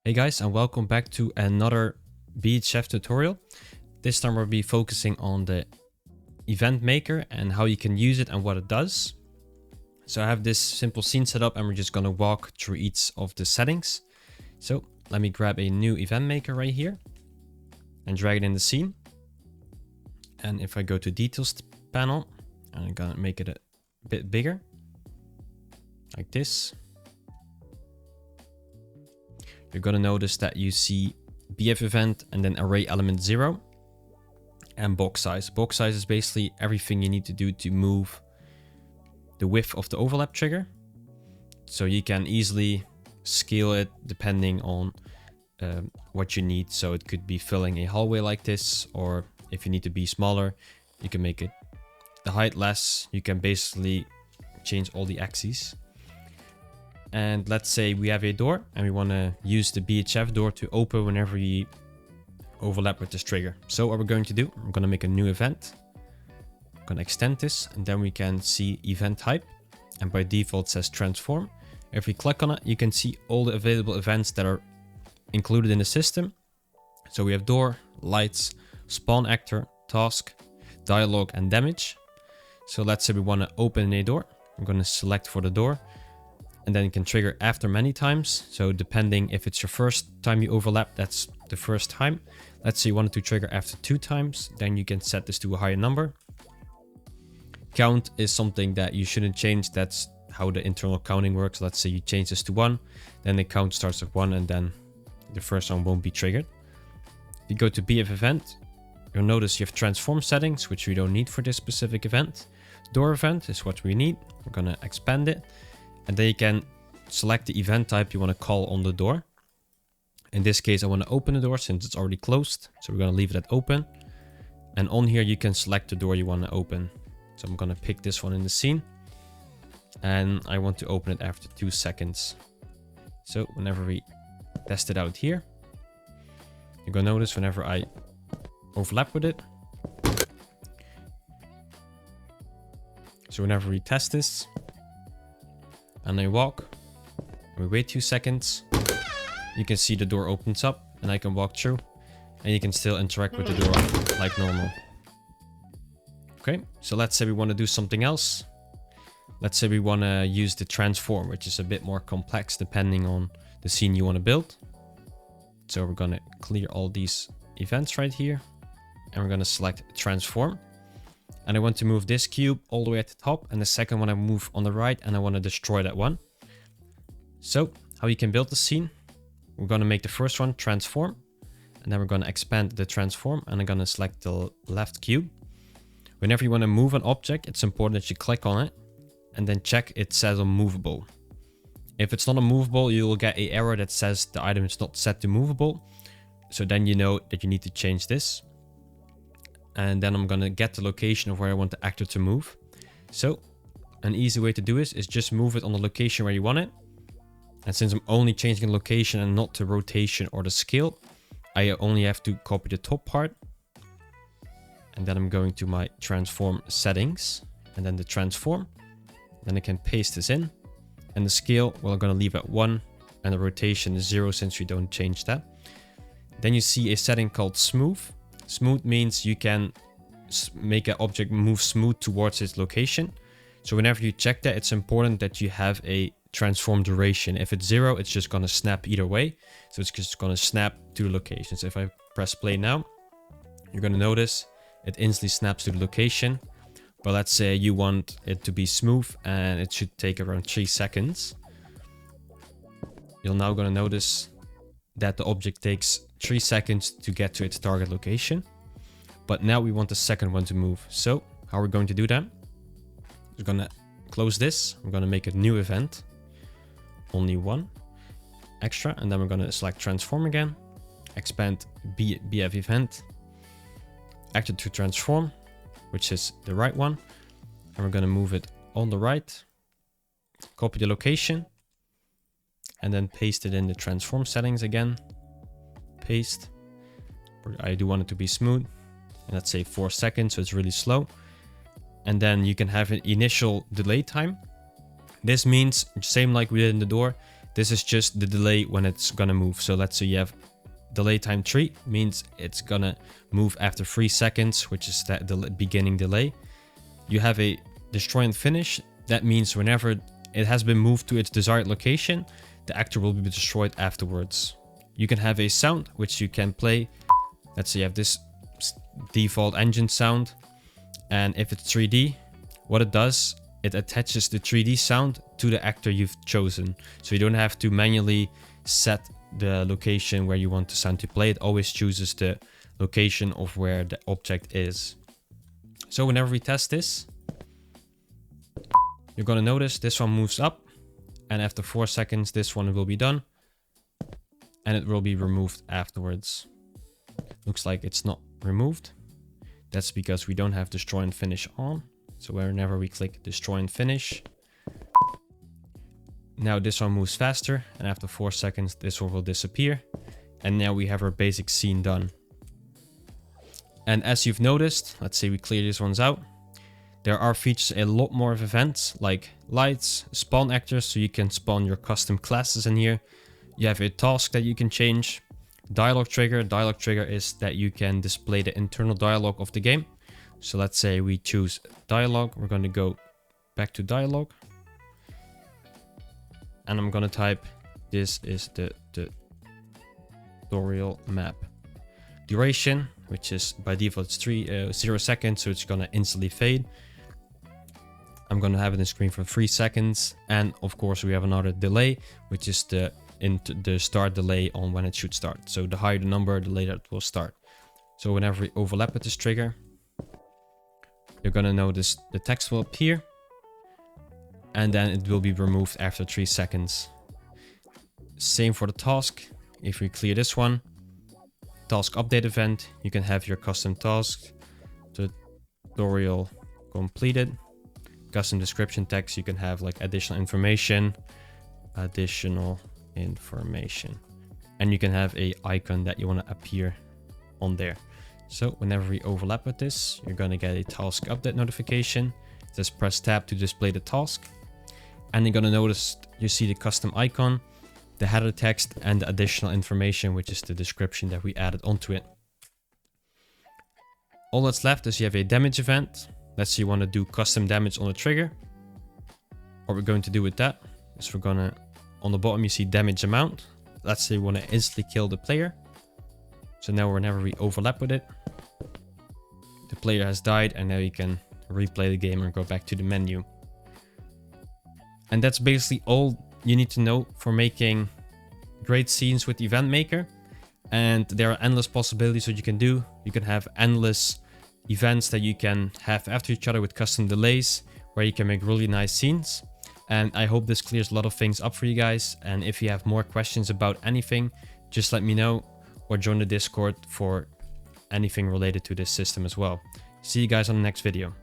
Hey guys, and welcome back to another BHF tutorial. This time we'll be focusing on the event maker and how you can use it and what it does. So I have this simple scene set up and we're just going to walk through each of the settings. So let me grab a new event maker right here and drag it in the scene. And if I go to details panel, I'm going to make it a bit bigger like this. You're going to notice that you see BF event and then array element 0 and box size. Box size is basically everything you need to do to move the width of the overlap trigger. So you can easily scale it depending on what you need. So it could be filling a hallway like this, or if you need to be smaller, you can make it the height less. You can basically change all the axes. And let's say we have a door and we want to use the BHF door to open whenever you overlap with this trigger. So what we're going to do, I'm going to make a new event. I'm going to extend this and then we can see event type. And by default it says transform. If we click on it, you can see all the available events that are included in the system. So we have door, lights, spawn actor, task, dialogue and damage. So let's say we want to open a door. I'm going to select for the door. And then you can trigger after many times. So depending if it's your first time you overlap, that's the first time. Let's say you wanted to trigger after 2 times, then you can set this to a higher number. Count is something that you shouldn't change. That's how the internal counting works. Let's say you change this to 1, then the count starts at 1 and then the first one won't be triggered. If you go to BF event, you'll notice you have transform settings, which we don't need for this specific event. Door event is what we need. We're gonna expand it. And then you can select the event type you want to call on the door. In this case, I want to open the door since it's already closed. So we're going to leave it at open. And on here, you can select the door you want to open. So I'm going to pick this one in the scene. And I want to open it after 2 seconds. So whenever we test it out here, you're going to notice whenever I overlap with it. So whenever we test this, and I walk, and we wait 2 seconds, you can see the door opens up and I can walk through and you can still interact with the door like normal. Okay, so let's say we want to do something else. Let's say we want to use the transform, which is a bit more complex depending on the scene you want to build. So we're going to clear all these events right here and we're going to select transform. And I want to move this cube all the way at the top. And the second one I move on the right and I want to destroy that one. So how you can build the scene. We're going to make the first one transform. And then we're going to expand the transform. And I'm going to select the left cube. Whenever you want to move an object, it's important that you click on it. And then check it says on movable. If it's not on movable, you will get an error that says the item is not set to movable. So then you know that you need to change this. And then I'm going to get the location of where I want the actor to move. So an easy way to do this is just move it on the location where you want it. And since I'm only changing the location and not the rotation or the scale, I only have to copy the top part. And then I'm going to my transform settings and then the transform. Then I can paste this in. And the scale, well, I'm going to leave at 1 and the rotation is 0 since we don't change that. Then you see a setting called smooth. Smooth means you can make an object move smooth towards its location. So whenever you check that, it's important that you have a transform duration. If it's 0, it's just going to snap either way. So it's just going to snap to the location. So if I press play now, you're going to notice it instantly snaps to the location. But let's say you want it to be smooth and it should take around 3 seconds. You're now going to notice that the object takes 3 seconds to get to its target location. But now we want the second one to move. So how we're going to do that? We're going to close this. We're going to make a new event. Only one extra. And then we're going to select transform again. Expand BF event. Actor to transform, which is the right one. And we're going to move it on the right. Copy the location. And then paste it in the transform settings again. Paste. I do want it to be smooth. And let's say 4 seconds, so it's really slow. And then you can have an initial delay time. This means, same like we did in the door, This is just the delay when it's gonna move. So let's say you have delay time 3, means it's gonna move after 3 seconds, which is that the beginning delay. You have a destroy and finish. That means whenever it has been moved to its desired location, the actor will be destroyed afterwards. You can have a sound, which you can play. Let's say you have this default engine sound, and if it's 3D, what it does, it attaches the 3D sound to the actor you've chosen. So you don't have to manually set the location where you want the sound to play. It always chooses the location of where the object is. So whenever we test this, you're gonna notice this one moves up, and after 4 seconds this one will be done, and it will be removed afterwards. Looks like it's not removed. That's because we don't have destroy and finish on. So whenever we click destroy and finish, now this one moves faster, and after 4 seconds this one will disappear, and now we have our basic scene done. And as you've noticed, let's say we clear these ones out, there are features a lot more of events like lights, spawn actors, so you can spawn your custom classes in here. You have a task that you can change. Dialogue trigger. Dialogue trigger is that you can display the internal dialogue of the game. So let's say we choose dialogue. We're going to go back to dialogue. And I'm going to type, this is the tutorial map. Duration, which is by default it's 0 seconds, so it's going to instantly fade. I'm going to have it in screen for 3 seconds. And of course we have another delay, which is the start delay on when it should start. So the higher the number, the later it will start. So whenever we overlap with this trigger, you're going to notice the text will appear, and then it will be removed after 3 seconds. Same for the task. If we clear this one, task update event, you can have your custom task, tutorial completed, custom description text. You can have like additional information, and you can have a icon that you want to appear on there. So whenever we overlap with this, you're going to get a task update notification. Just press tab to display the task, and you're going to notice you see the custom icon, the header text, and the additional information, which is the description that we added onto it. All that's left is you have a damage event. Let's say you want to do custom damage on the trigger. What we're going to do with that is we're going to, on the bottom you see damage amount. Let's say we want to instantly kill the player. So now whenever we overlap with it, the player has died, and now you can replay the game and go back to the menu. And that's basically all you need to know for making great scenes with Event Maker. And there are endless possibilities that you can do. You can have endless events that you can have after each other with custom delays, where you can make really nice scenes. And I hope this clears a lot of things up for you guys. And if you have more questions about anything, just let me know, or join the Discord for anything related to this system as well. See you guys on the next video.